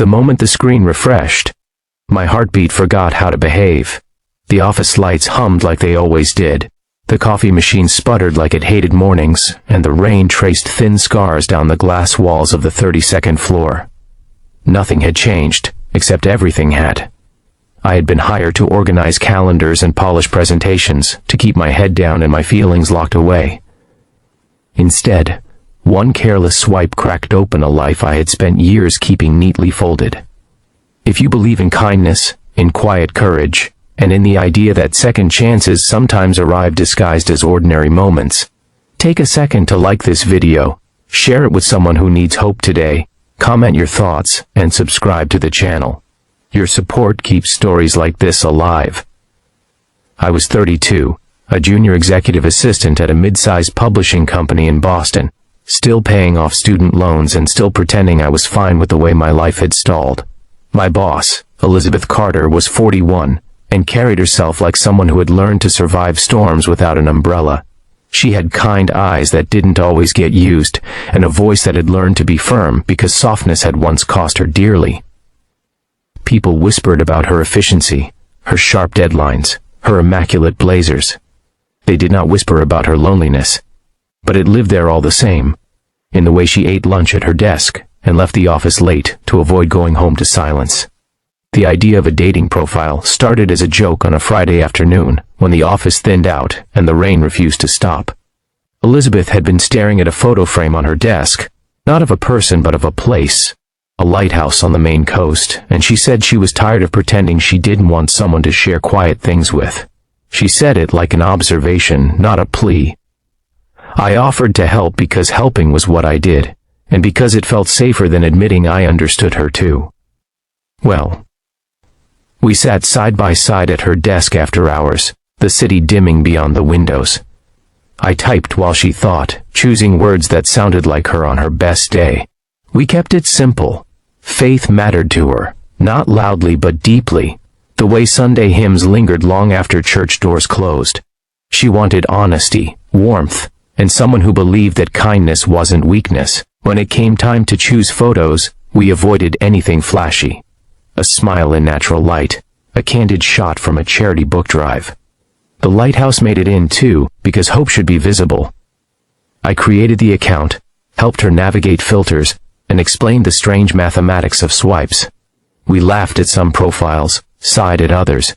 The moment the screen refreshed, my heartbeat forgot how to behave. The office lights hummed like they always did. The coffee machine sputtered like it hated mornings, and the rain traced thin scars down the glass walls of the 32nd floor. Nothing had changed, except everything had. I had been hired to organize calendars and polish presentations, to keep my head down and my feelings locked away. Instead, one careless swipe cracked open a life I had spent years keeping neatly folded. If you believe in kindness, in quiet courage, and in the idea that second chances sometimes arrive disguised as ordinary moments, take a second to like this video, share it with someone who needs hope today, comment your thoughts, and subscribe to the channel. Your support keeps stories like this alive. I was 32, a junior executive assistant at a mid-sized publishing company in Boston, still paying off student loans and still pretending I was fine with the way my life had stalled. My boss, Elizabeth Carter, was 41, and carried herself like someone who had learned to survive storms without an umbrella. She had kind eyes that didn't always get used, and a voice that had learned to be firm because softness had once cost her dearly. People whispered about her efficiency, her sharp deadlines, her immaculate blazers. They did not whisper about her loneliness, but it lived there all the same, in the way she ate lunch at her desk and left the office late to avoid going home to silence. The idea of a dating profile started as a joke on a Friday afternoon when the office thinned out and the rain refused to stop. Elizabeth had been staring at a photo frame on her desk, not of a person but of a place, a lighthouse on the Maine coast, and she said she was tired of pretending she didn't want someone to share quiet things with. She said it like an observation, not a plea. I offered to help because helping was what I did, and because it felt safer than admitting I understood her too. Well, we sat side by side at her desk after hours, the city dimming beyond the windows. I typed while she thought, choosing words that sounded like her on her best day. We kept it simple. Faith mattered to her, not loudly but deeply, the way Sunday hymns lingered long after church doors closed. She wanted honesty, warmth, and someone who believed that kindness wasn't weakness. When it came time to choose photos, we avoided anything flashy. A smile in natural light, a candid shot from a charity book drive. The lighthouse made it in too, because hope should be visible. I created the account, helped her navigate filters, and explained the strange mathematics of swipes. We laughed at some profiles, sighed at others.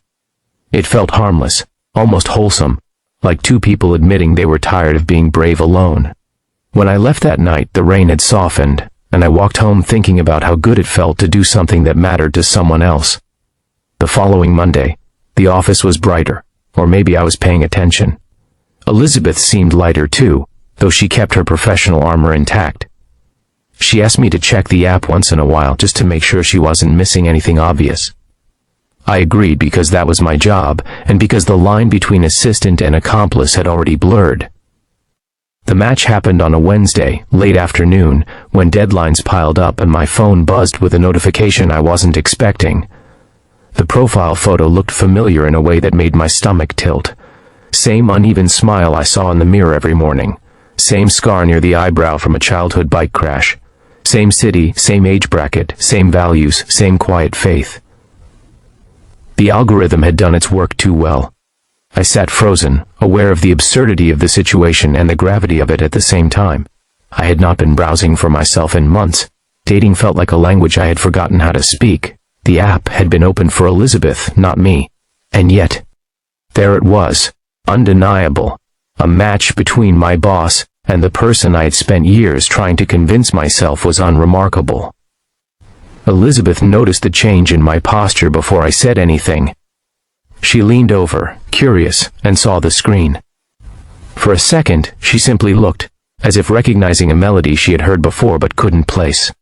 It felt harmless, almost wholesome, like two people admitting they were tired of being brave alone. When I left that night, the rain had softened, and I walked home thinking about how good it felt to do something that mattered to someone else. The following Monday, the office was brighter, or maybe I was paying attention. Elizabeth seemed lighter too, though she kept her professional armor intact. She asked me to check the app once in a while just to make sure she wasn't missing anything obvious. I agreed because that was my job, and because the line between assistant and accomplice had already blurred. The match happened on a Wednesday, late afternoon, when deadlines piled up and my phone buzzed with a notification I wasn't expecting. The profile photo looked familiar in a way that made my stomach tilt. Same uneven smile I saw in the mirror every morning. Same scar near the eyebrow from a childhood bike crash. Same city, same age bracket, same values, same quiet faith. The algorithm had done its work too well. I sat frozen, aware of the absurdity of the situation and the gravity of it at the same time. I had not been browsing for myself in months. Dating felt like a language I had forgotten how to speak. The app had been opened for Elizabeth, not me. And yet, there it was, undeniable. A match between my boss and the person I had spent years trying to convince myself was unremarkable. Elizabeth noticed the change in my posture before I said anything. She leaned over, curious, and saw the screen. For a second, she simply looked, as if recognizing a melody she had heard before but couldn't place.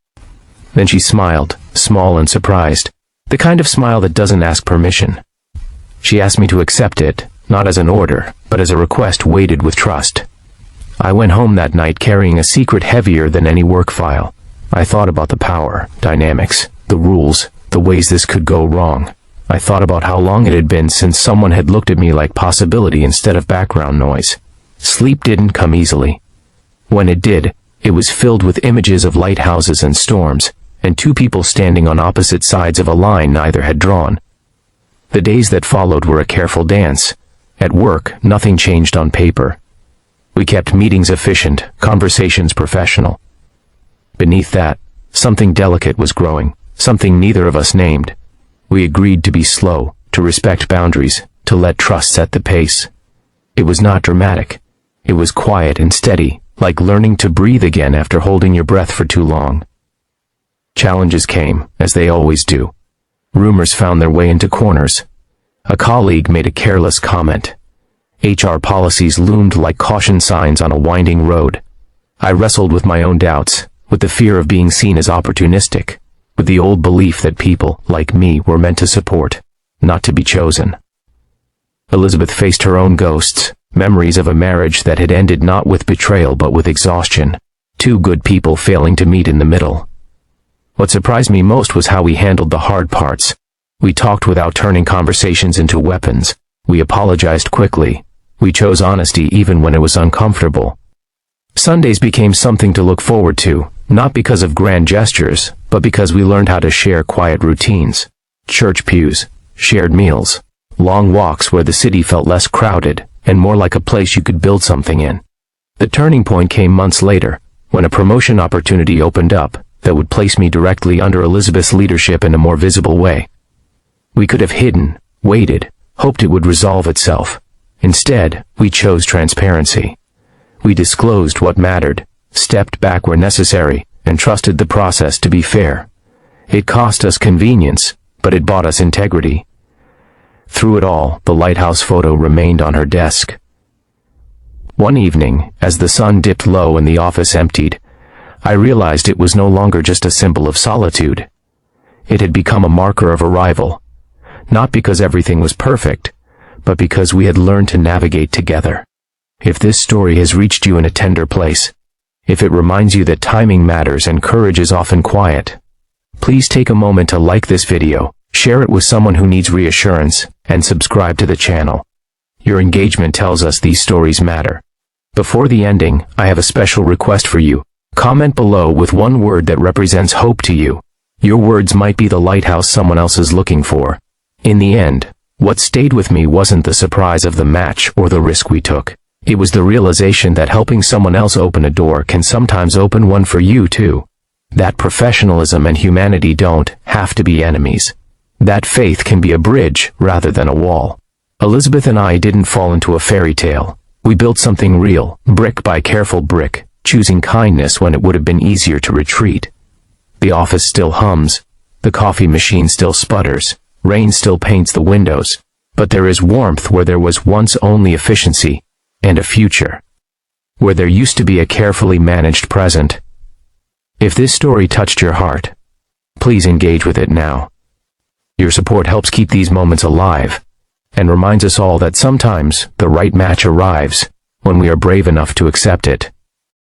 Then she smiled, small and surprised, the kind of smile that doesn't ask permission. She asked me to accept it, not as an order, but as a request weighted with trust. I went home that night carrying a secret heavier than any work file. I thought about the power, dynamics, the rules, the ways this could go wrong. I thought about how long it had been since someone had looked at me like possibility instead of background noise. Sleep didn't come easily. When it did, it was filled with images of lighthouses and storms, and two people standing on opposite sides of a line neither had drawn. The days that followed were a careful dance. At work, nothing changed on paper. We kept meetings efficient, conversations professional. Beneath that, something delicate was growing, something neither of us named. We agreed to be slow, to respect boundaries, to let trust set the pace. It was not dramatic. It was quiet and steady, like learning to breathe again after holding your breath for too long. Challenges came, as they always do. Rumors found their way into corners. A colleague made a careless comment. HR policies loomed like caution signs on a winding road. I wrestled with my own doubts, with the fear of being seen as opportunistic, with the old belief that people, like me, were meant to support, not to be chosen. Elizabeth faced her own ghosts, memories of a marriage that had ended not with betrayal but with exhaustion, two good people failing to meet in the middle. What surprised me most was how we handled the hard parts. We talked without turning conversations into weapons. We apologized quickly. We chose honesty even when it was uncomfortable. Sundays became something to look forward to, not because of grand gestures, but because we learned how to share quiet routines. Church pews, shared meals, long walks where the city felt less crowded and more like a place you could build something in. The turning point came months later, when a promotion opportunity opened up that would place me directly under Elizabeth's leadership in a more visible way. We could have hidden, waited, hoped it would resolve itself. Instead, we chose transparency. We disclosed what mattered, stepped back where necessary, and trusted the process to be fair. It cost us convenience, but it bought us integrity. Through it all, the lighthouse photo remained on her desk. One evening, as the sun dipped low and the office emptied, I realized it was no longer just a symbol of solitude. It had become a marker of arrival, not because everything was perfect, but because we had learned to navigate together. If this story has reached you in a tender place, if it reminds you that timing matters and courage is often quiet, please take a moment to like this video, share it with someone who needs reassurance, and subscribe to the channel. Your engagement tells us these stories matter. Before the ending, I have a special request for you. Comment below with one word that represents hope to you. Your words might be the lighthouse someone else is looking for. In the end, what stayed with me wasn't the surprise of the match or the risk we took. It was the realization that helping someone else open a door can sometimes open one for you too. That professionalism and humanity don't have to be enemies. That faith can be a bridge rather than a wall. Elizabeth and I didn't fall into a fairy tale. We built something real, brick by careful brick, choosing kindness when it would have been easier to retreat. The office still hums. The coffee machine still sputters. Rain still paints the windows. But there is warmth where there was once only efficiency, and a future where there used to be a carefully managed present. If this story touched your heart, please engage with it now. Your support helps keep these moments alive, and reminds us all that sometimes the right match arrives when we are brave enough to accept it.